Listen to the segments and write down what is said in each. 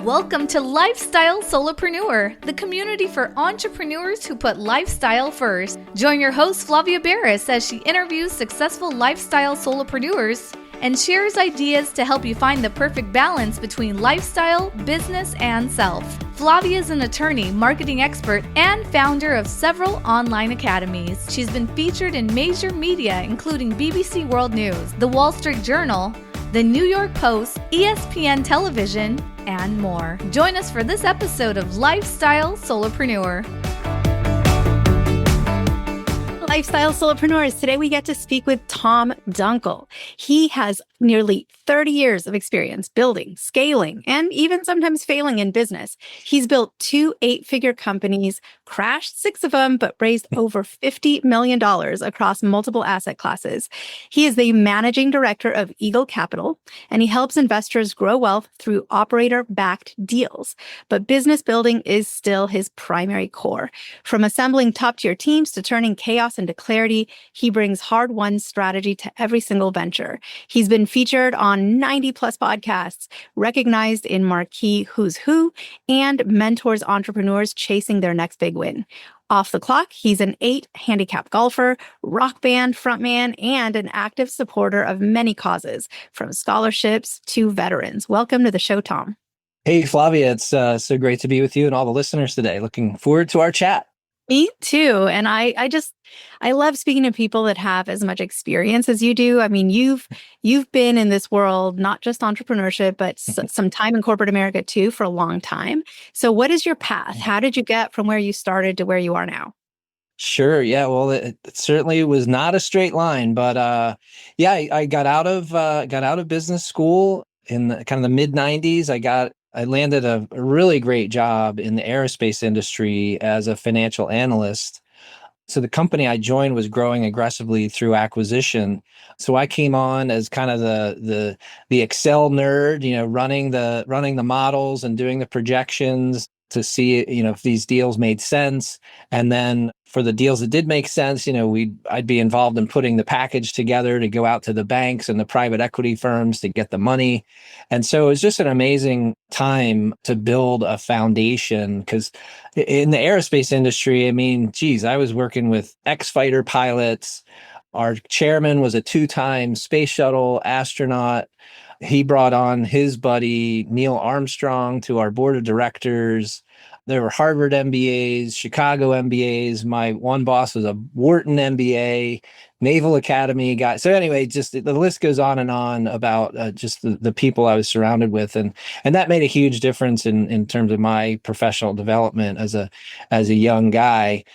Welcome to Lifestyle Solopreneur, the community for entrepreneurs who put lifestyle first. Join your host, Flavia Barris, as she interviews successful lifestyle solopreneurs and shares ideas to help you find the perfect balance between lifestyle, business, and self. Flavia is an attorney, marketing expert, and founder of several online academies. She's been featured in major media, including BBC World News, The Wall Street Journal, The New York Post, ESPN Television, and more. Join us for this episode of Lifestyle Solopreneur. Lifestyle Solopreneurs. Today we get to speak with Tom Dunkel. He has nearly 30 years of experience building, scaling, and even sometimes failing in business. He's built 2 8-figure companies, crashed 6 of them, but raised over $50 million across multiple asset classes. He is the managing director of Eagle Capital, and he helps investors grow wealth through operator-backed deals. But business building is still his primary core. From assembling top-tier teams to turning chaos into clarity, he brings hard-won strategy to every single venture. He's been featured on 90-plus podcasts, recognized in Marquis Who's Who, and mentors entrepreneurs chasing their next big win. Off the clock, he's an 8-handicap golfer, rock band frontman, and an active supporter of many causes, from scholarships to veterans. Welcome to the show, Tom. Hey, Flavia, it's so great to be with you and all the listeners today. Looking forward to our chat. Me too. And I love speaking to people that have as much experience as you do. I mean, you've been in this world, not just entrepreneurship, but some time in corporate America too, for a long time. So what is your path? How did you get from where you started to where you are now? Sure. Yeah. Well, it certainly was not a straight line, but I got out of business school in the mid 90s. I landed a really great job in the aerospace industry as a financial analyst. So the company I joined was growing aggressively through acquisition. So I came on as kind of the Excel nerd, running the models and doing the projections to see, if these deals made sense. And then for the deals that did make sense, I'd be involved in putting the package together to go out to the banks and the private equity firms to get the money. And so it was just an amazing time to build a foundation, because in the aerospace industry, I was working with ex-fighter pilots. Our chairman was a 2-time space shuttle astronaut. He brought on his buddy, Neil Armstrong, to our board of directors. There were Harvard MBAs, Chicago MBAs. My one boss was a Wharton MBA, Naval Academy guy. So anyway, just the list goes on and on about just the people I was surrounded with. And that made a huge difference in terms of my professional development as a young guy.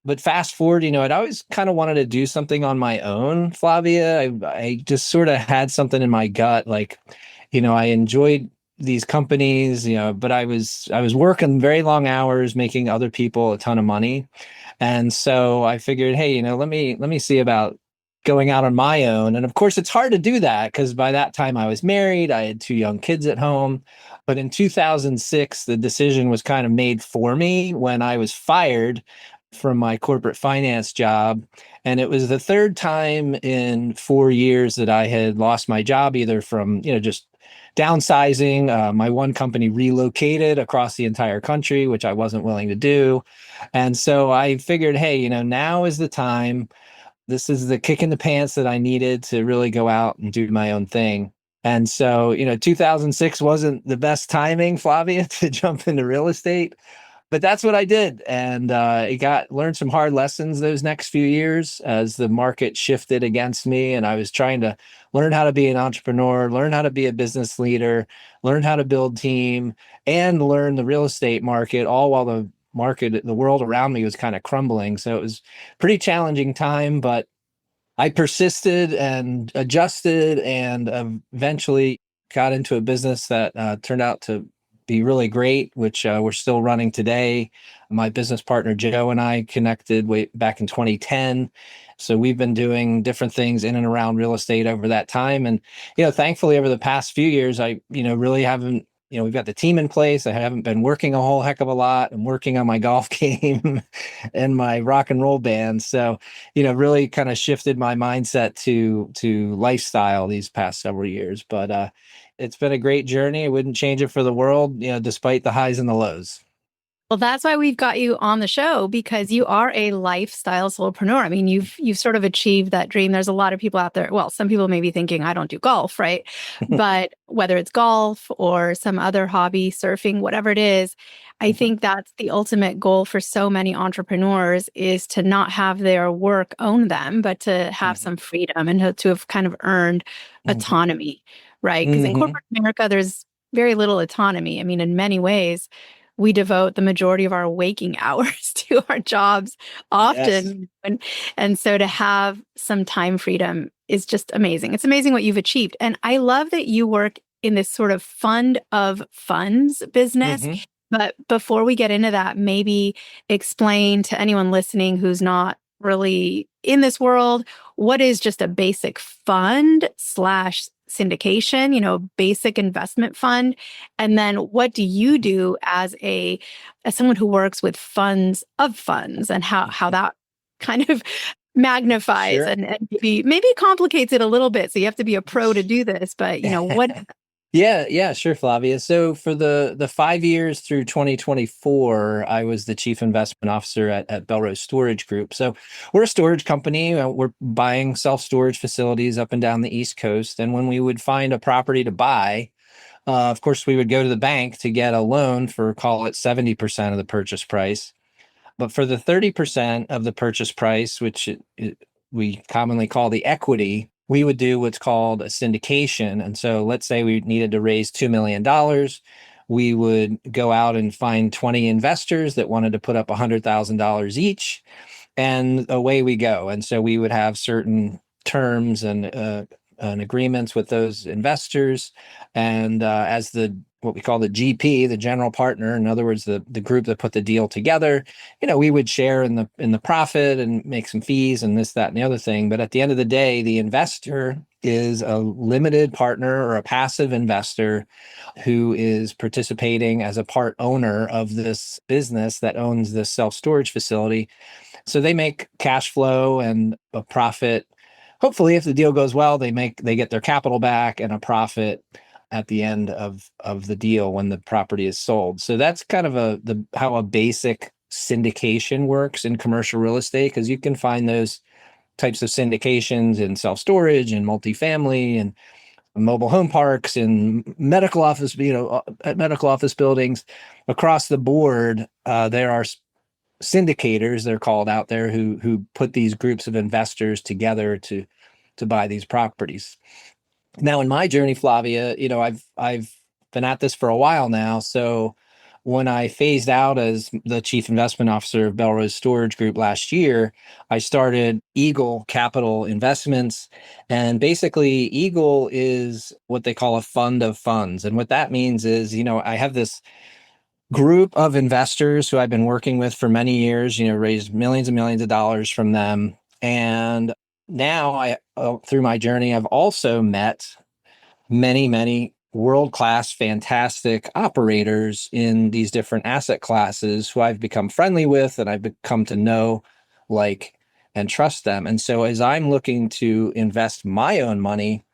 But fast forward, I'd always kind of wanted to do something on my own, Flavia. I just sort of had something in my gut, like, I enjoyed these companies, but I was working very long hours, making other people a ton of money. And so I figured, hey, let me see about going out on my own. And of course, it's hard to do that because by that time I was married, I had 2 young kids at home. But in 2006, the decision was kind of made for me when I was fired from my corporate finance job. And it was the 3rd time in 4 years that I had lost my job, either from, just downsizing. My one company relocated across the entire country, which I wasn't willing to do. And so I figured, hey, now is the time. This is the kick in the pants that I needed to really go out and do my own thing. And so, 2006 wasn't the best timing, Flavia, to jump into real estate. But that's what I did. And learned some hard lessons those next few years as the market shifted against me. And I was trying to learn how to be an entrepreneur, learn how to be a business leader, learn how to build team, and learn the real estate market, all while the world around me was kind of crumbling. So it was a pretty challenging time, but I persisted and adjusted and eventually got into a business that turned out to be really great, which we're still running today. My business partner, Joe, and I connected way back in 2010. So we've been doing different things in and around real estate over that time. And, thankfully over the past few years, I, really haven't, we've got the team in place. I haven't been working a whole heck of a lot. I'm working on my golf game and my rock and roll band. So, really kind of shifted my mindset to lifestyle these past several years. But, It's been a great journey. I wouldn't change it for the world, despite the highs and the lows. Well, that's why we've got you on the show, because you are a lifestyle solopreneur. I mean, you've sort of achieved that dream. There's a lot of people out there. Well, some people may be thinking, I don't do golf, right? But whether it's golf or some other hobby, surfing, whatever it is, I think that's the ultimate goal for so many entrepreneurs, is to not have their work own them, but to have some freedom and to have kind of earned autonomy, right? Because in corporate America, there's very little autonomy. I mean, in many ways, we devote the majority of our waking hours to our jobs often. Yes. And so to have some time freedom is just amazing. It's amazing what you've achieved. And I love that you work in this sort of fund of funds business. But before we get into that, maybe explain to anyone listening who's not really in this world, what is just a basic fund / syndication, basic investment fund. And then what do you do as someone who works with funds of funds, and how that kind of magnifies and maybe complicates it a little bit. So you have to be a pro to do this, but what? Yeah, sure, Flavia. So for the 5 years through 2024, I was the chief investment officer at Belrose Storage Group. So we're a storage company. We're buying self-storage facilities up and down the East Coast. And when we would find a property to buy, of course, we would go to the bank to get a loan for, call it 70% of the purchase price. But for the 30% of the purchase price, which we commonly call the equity, we would do what's called a syndication. And so let's say we needed to raise $2 million. We would go out and find 20 investors that wanted to put up $100,000 each, and away we go. And so we would have certain terms and agreements with those investors. And as what we call the GP, the general partner, in other words, the group that put the deal together, we would share in the profit and make some fees and this, that, and the other thing. But at the end of the day, the investor is a limited partner or a passive investor who is participating as a part owner of this business that owns this self-storage facility. So they make cash flow and a profit. Hopefully, if the deal goes well, they get their capital back and a profit at the end of the deal when the property is sold. So that's kind of how a basic syndication works in commercial real estate, because you can find those types of syndications in self-storage and multifamily and mobile home parks and medical office, at medical office buildings across the board. There are syndicators, they're called, out there who put these groups of investors together to buy these properties. Now, in my journey, Flavia, I've been at this for a while now. So when I phased out as the chief investment officer of Belrose Storage Group last year, I started Eagle Capital Investments. And basically, Eagle is what they call a fund of funds. And what that means is, I have this group of investors who I've been working with for many years, raised millions and millions of dollars from them. And now through my journey, I've also met many, many world-class, fantastic operators in these different asset classes who I've become friendly with and I've become to know, like, and trust them. And so as I'm looking to invest my own money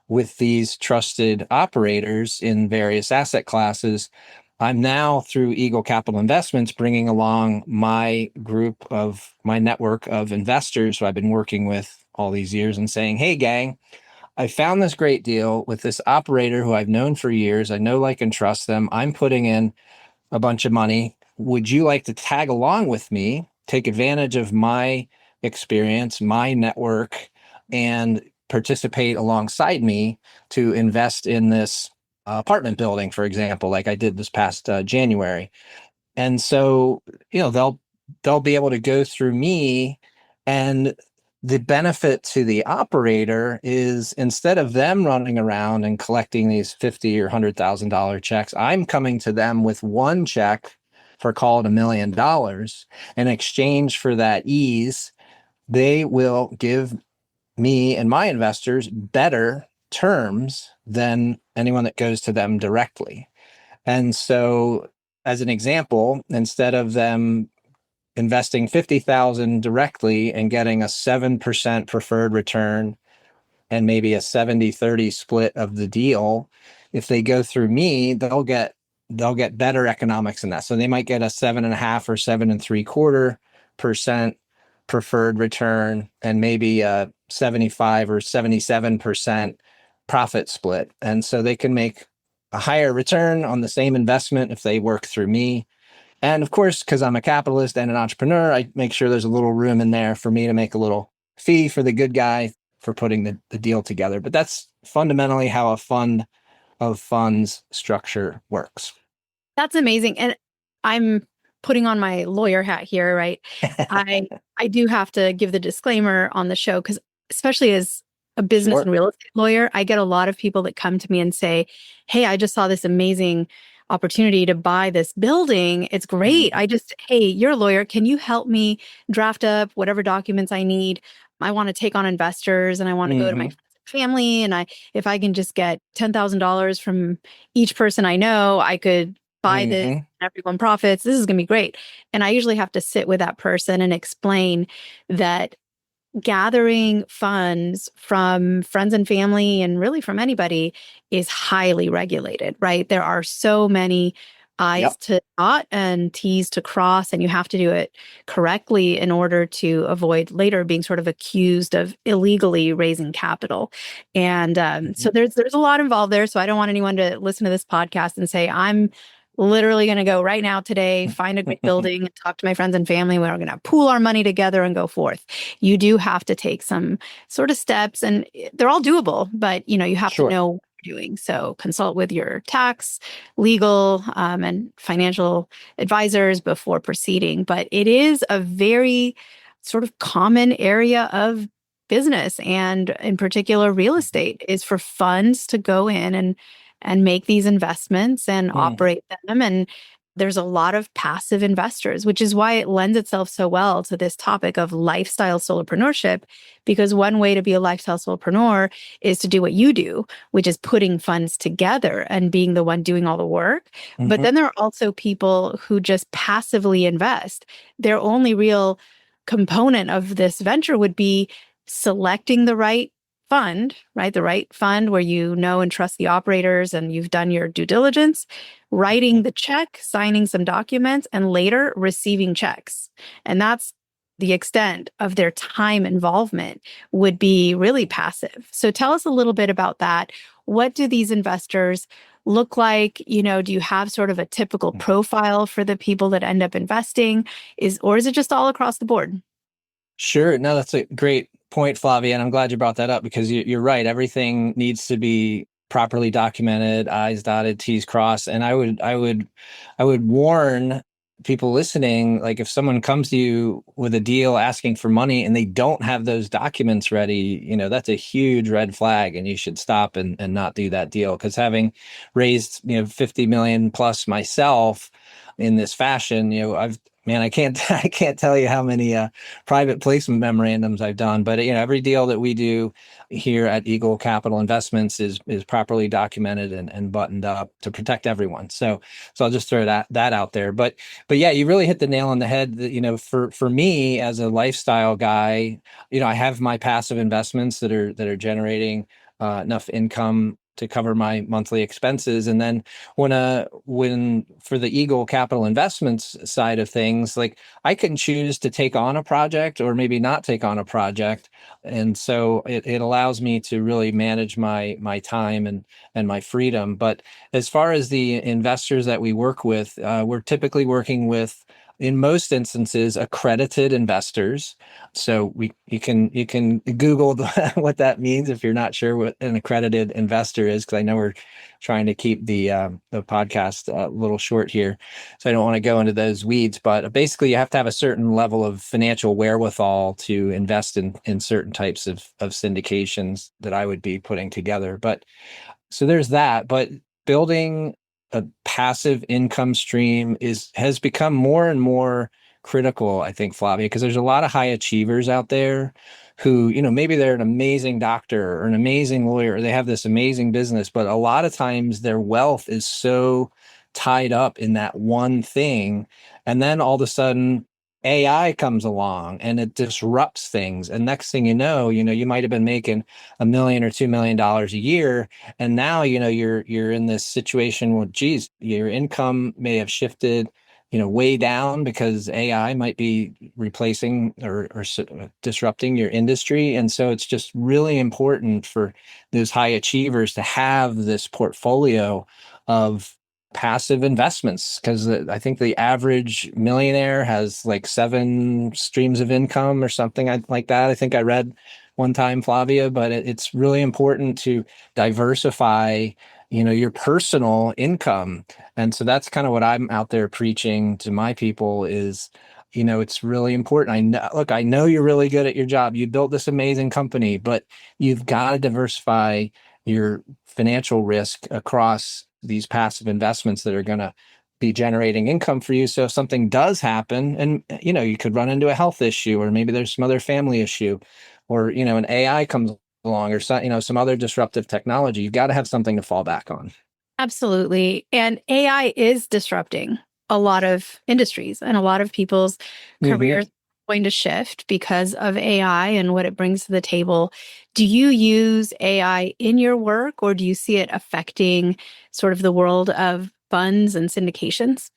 with these trusted operators in various asset classes, I'm now, through Eagle Capital Investments, bringing along my network of investors who I've been working with all these years and saying, hey, gang, I found this great deal with this operator who I've known for years. I know, like, and trust them. I'm putting in a bunch of money. Would you like to tag along with me, take advantage of my experience, my network, and participate alongside me to invest in this apartment building, for example, like I did this past January? And so, they'll be able to go through me, and the benefit to the operator is, instead of them running around and collecting these $50,000 or $100,000 checks, I'm coming to them with one check for, call it $1 million. In exchange for that ease, they will give me and my investors better terms than anyone that goes to them directly. And so, as an example, instead of them investing $50,000 directly and getting a 7% preferred return and maybe a 70-30 split of the deal, if they go through me, they'll get better economics than that. So they might get a 7.5 or 7.75% preferred return, and maybe a 75 or 77% profit split. And so they can make a higher return on the same investment if they work through me. And of course, because I'm a capitalist and an entrepreneur, I make sure there's a little room in there for me to make a little fee for the good guy for putting the deal together. But that's fundamentally how a fund of funds structure works. That's amazing. And I'm putting on my lawyer hat here, right? I I do have to give the disclaimer on the show because especially as a business Sure. and real estate lawyer, I get a lot of people that come to me and say, "Hey, I just saw this amazing opportunity to buy this building. It's great. Hey, you're a lawyer. Can you help me draft up whatever documents I need? I want to take on investors and I want to go to my Mm-hmm. friends and family. And if I can just get $10,000 from each person I know, I could buy this, Mm-hmm. everyone profits. This is going to be great." And I usually have to sit with that person and explain that gathering funds from friends and family and really from anybody is highly regulated, right? There are so many I's Yep. to dot and T's to cross, and you have to do it correctly in order to avoid later being sort of accused of illegally raising capital. And so there's a lot involved there. So I don't want anyone to listen to this podcast and say, "I'm literally going to go right now today, find a great building and talk to my friends and family. We're going to pool our money together and go forth." You do have to take some sort of steps, and they're all doable, but you have Sure. to know what you're doing. So consult with your tax, legal, and financial advisors before proceeding. But it is a very sort of common area of business, and in particular real estate, is for funds to go in and make these investments and operate them. And there's a lot of passive investors, which is why it lends itself so well to this topic of lifestyle solopreneurship, because one way to be a lifestyle solopreneur is to do what you do, which is putting funds together and being the one doing all the work. But then there are also people who just passively invest. Their only real component of this venture would be selecting the right fund, right? The right fund where you know and trust the operators and you've done your due diligence, writing the check, signing some documents, and later receiving checks. And that's the extent of their time involvement would be really passive. So tell us a little bit about that. What do these investors look like? Do you have sort of a typical profile for the people that end up investing? Or is it just all across the board? Sure. No, that's a great point, Flavia, and I'm glad you brought that up because you're right. Everything needs to be properly documented, I's dotted, T's crossed. And I would warn people listening, like if someone comes to you with a deal asking for money and they don't have those documents ready, that's a huge red flag, and you should stop and not do that deal. Because having raised 50 million plus myself in this fashion, I can't tell you how many private placement memorandums I've done, but every deal that we do here at Eagle Capital Investments is properly documented and buttoned up to protect everyone. So I'll just throw that out there. But yeah, you really hit the nail on the head. That for me as a lifestyle guy, I have my passive investments that are generating enough income to cover my monthly expenses. And then when for the Eagle Capital Investments side of things, like I can choose to take on a project or maybe not take on a project. And so it allows me to really manage my time and my freedom. But as far as the investors that we work with, we're typically working with, in most instances, accredited investors. So you can Google what that means if you're not sure what an accredited investor is, because I know we're trying to keep the podcast a little short here, so I don't want to go into those weeds. But basically, you have to have a certain level of financial wherewithal to invest in certain types of syndications that I would be putting together. But so there's that. But building a passive income stream has become more and more critical, I think, Flavia, because there's a lot of high achievers out there who, maybe they're an amazing doctor or an amazing lawyer, or they have this amazing business, but a lot of times their wealth is so tied up in that one thing. And then all of a sudden AI comes along and it disrupts things. And next thing you might have been making $1 million or $2 million a year. And now, you're in this situation where, geez, your income may have shifted, way down because AI might be replacing or disrupting your industry. And so it's just really important for those high achievers to have this portfolio of passive investments, because I think the average millionaire has like 7 streams of income or something like that. I think I read one time, Flavia, but it's really important to diversify, your personal income. And so that's kind of what I'm out there preaching to my people is, it's really important. I know you're really good at your job. You built this amazing company, but you've got to diversify your financial risk across these passive investments that are going to be generating income for you. So if something does happen and, you could run into a health issue, or maybe there's some other family issue, or, an AI comes along, or some other disruptive technology, you've got to have something to fall back on. Absolutely. And AI is disrupting a lot of industries, and a lot of people's careers are going to shift because of AI and what it brings to the table. Do you use AI in your work, or do you see it affecting sort of the world of funds and syndications?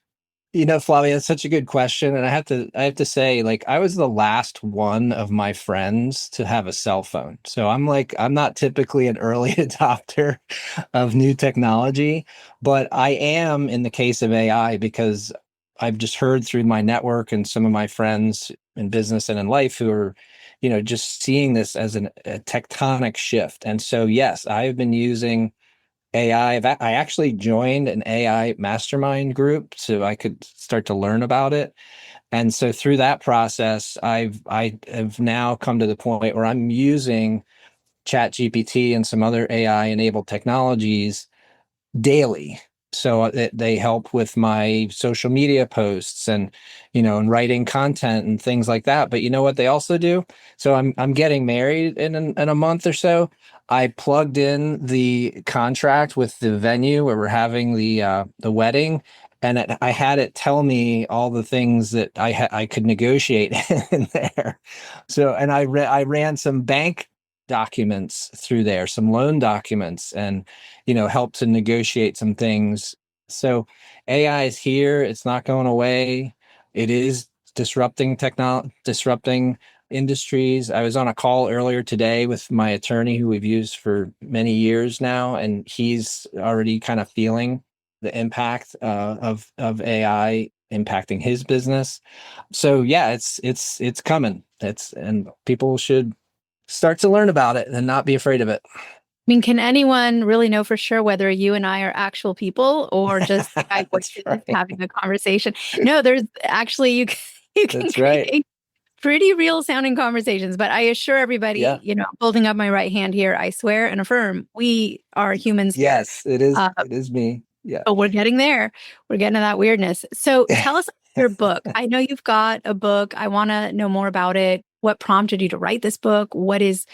Flavia, it's such a good question. And I have to say, like, I was the last one of my friends to have a cell phone. So I'm not typically an early adopter of new technology, but I am in the case of AI, because I've just heard through my network and some of my friends in business and in life who are, just seeing this as a tectonic shift. And so, yes, I've been using AI. I actually joined an AI mastermind group so I could start to learn about it. And so through that process, I have now come to the point where I'm using ChatGPT and some other AI enabled technologies daily. So they help with my social media posts and, and writing content and things like that. But you know what they also do? So I'm getting married in a month or so. I plugged in the contract with the venue where we're having the wedding, and I had it tell me all the things that I could negotiate in there. So, and I ran some bank documents through there, some loan documents, and help to negotiate some things. So AI is here. It's not going away. It is disrupting industries. I was on a call earlier today with my attorney who we've used for many years now, and he's already kind of feeling the impact of AI impacting his business. So yeah, it's coming. And people should start to learn about it and not be afraid of it. I mean, can anyone really know for sure whether you and I are actual people or just That's right. having a conversation? No, there's actually you can That's create right. pretty real sounding conversations. But I assure everybody, Yeah. Holding up my right hand here, I swear and affirm we are humans here. Yes, it is. It is me. Yeah. But we're getting there. We're getting to that weirdness. So tell us about your book. I know you've got a book. I want to know more about it. What prompted you to write this book? Who is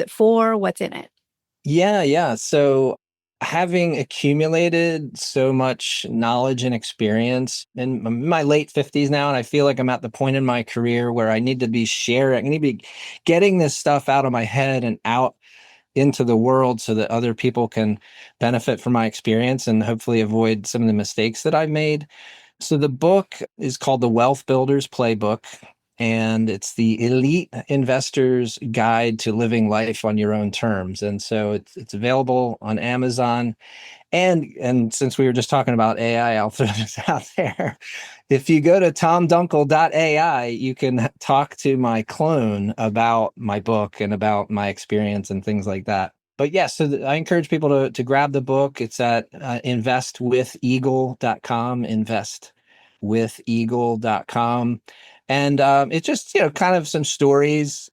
it for? What's in it? Yeah. So having accumulated so much knowledge and experience, and I'm in my late 50s now, and I feel like I'm at the point in my career where I need to be sharing, I need to be getting this stuff out of my head and out into the world so that other people can benefit from my experience and hopefully avoid some of the mistakes that I've made. So the book is called The Wealth Builder's Playbook, and it's the elite investor's guide to living life on your own terms. And so it's available on Amazon. And since we were just talking about AI, I'll throw this out there. If you go to tomdunkel.ai, you can talk to my clone about my book and about my experience and things like that. But yes, I encourage people to grab the book. It's at investwitheagle.com, investwitheagle.com. And it's just, kind of some stories.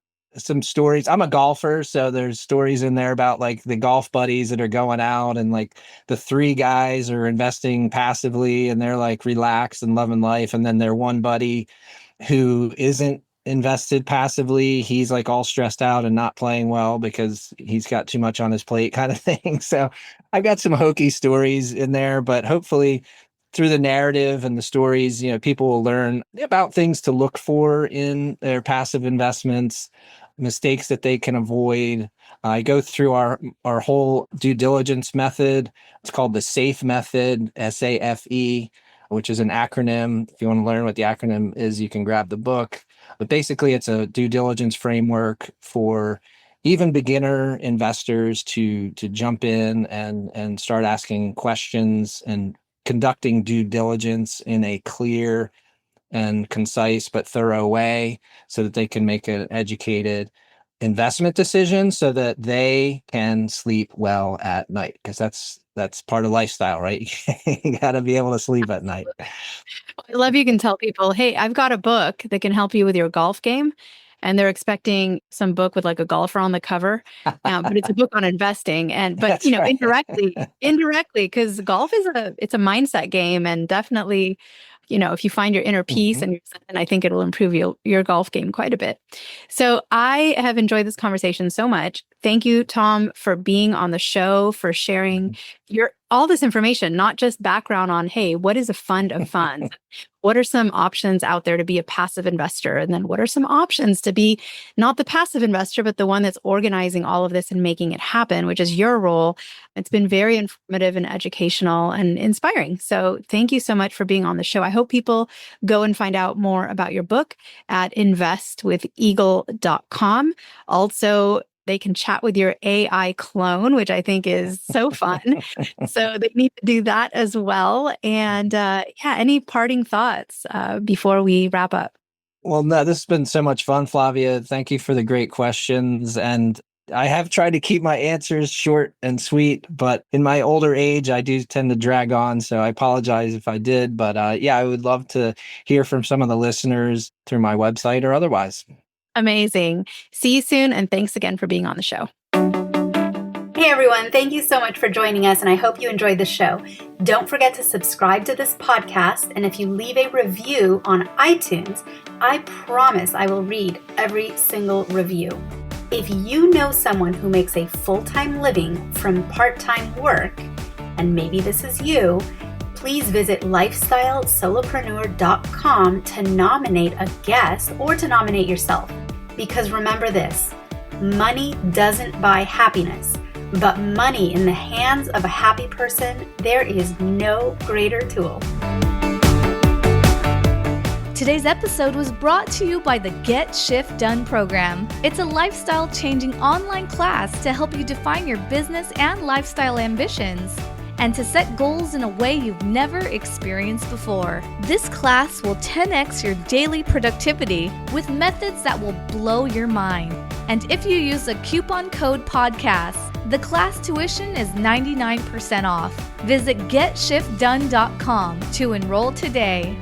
I'm a golfer, so there's stories in there about like the golf buddies that are going out, and like the 3 guys are investing passively and they're like relaxed and loving life. And then their one buddy who isn't invested passively, he's like all stressed out and not playing well because he's got too much on his plate kind of thing. So I've got some hokey stories in there, but hopefully through the narrative and the stories, people will learn about things to look for in their passive investments, mistakes that they can avoid. I go through our whole due diligence method. It's called the SAFE method, SAFE, which is an acronym. If you want to learn what the acronym is, you can grab the book. But basically, it's a due diligence framework for even beginner investors to jump in and start asking questions and conducting due diligence in a clear and concise but thorough way so that they can make an educated investment decision so that they can sleep well at night, because that's part of lifestyle, right? You got to be able to sleep at night. I love you can tell people, hey, I've got a book that can help you with your golf game. And they're expecting some book with like a golfer on the cover, but it's a book on investing. But right. indirectly, because golf is it's a mindset game, and definitely, if you find your inner peace and I think it'll improve your golf game quite a bit. So I have enjoyed this conversation so much. Thank you, Tom, for being on the show, for sharing all this information, not just background on, hey, what is a fund of funds? What are some options out there to be a passive investor? And then what are some options to be not the passive investor, but the one that's organizing all of this and making it happen, which is your role. It's been very informative and educational and inspiring. So thank you so much for being on the show. I hope people go and find out more about your book at investwitheagle.com. Also, they can chat with your AI clone, which I think is so fun. So they need to do that as well. And any parting thoughts before we wrap up? Well, no, this has been so much fun, Flavia. Thank you for the great questions. And I have tried to keep my answers short and sweet, but in my older age, I do tend to drag on. So I apologize if I did. But I would love to hear from some of the listeners through my website or otherwise. Amazing. See you soon. And thanks again for being on the show. Hey everyone, thank you so much for joining us, and I hope you enjoyed the show. Don't forget to subscribe to this podcast, and if you leave a review on iTunes, I promise I will read every single review. If you know someone who makes a full-time living from part-time work, and maybe this is you, please visit lifestylesolopreneur.com to nominate a guest or to nominate yourself. Because remember this, money doesn't buy happiness. But money in the hands of a happy person, there is no greater tool. Today's episode was brought to you by the Get Shift Done program. It's a lifestyle-changing online class to help you define your business and lifestyle ambitions and to set goals in a way you've never experienced before. This class will 10x your daily productivity with methods that will blow your mind. And if you use a coupon code podcast, the class tuition is 99% off. Visit GetShiftDone.com to enroll today.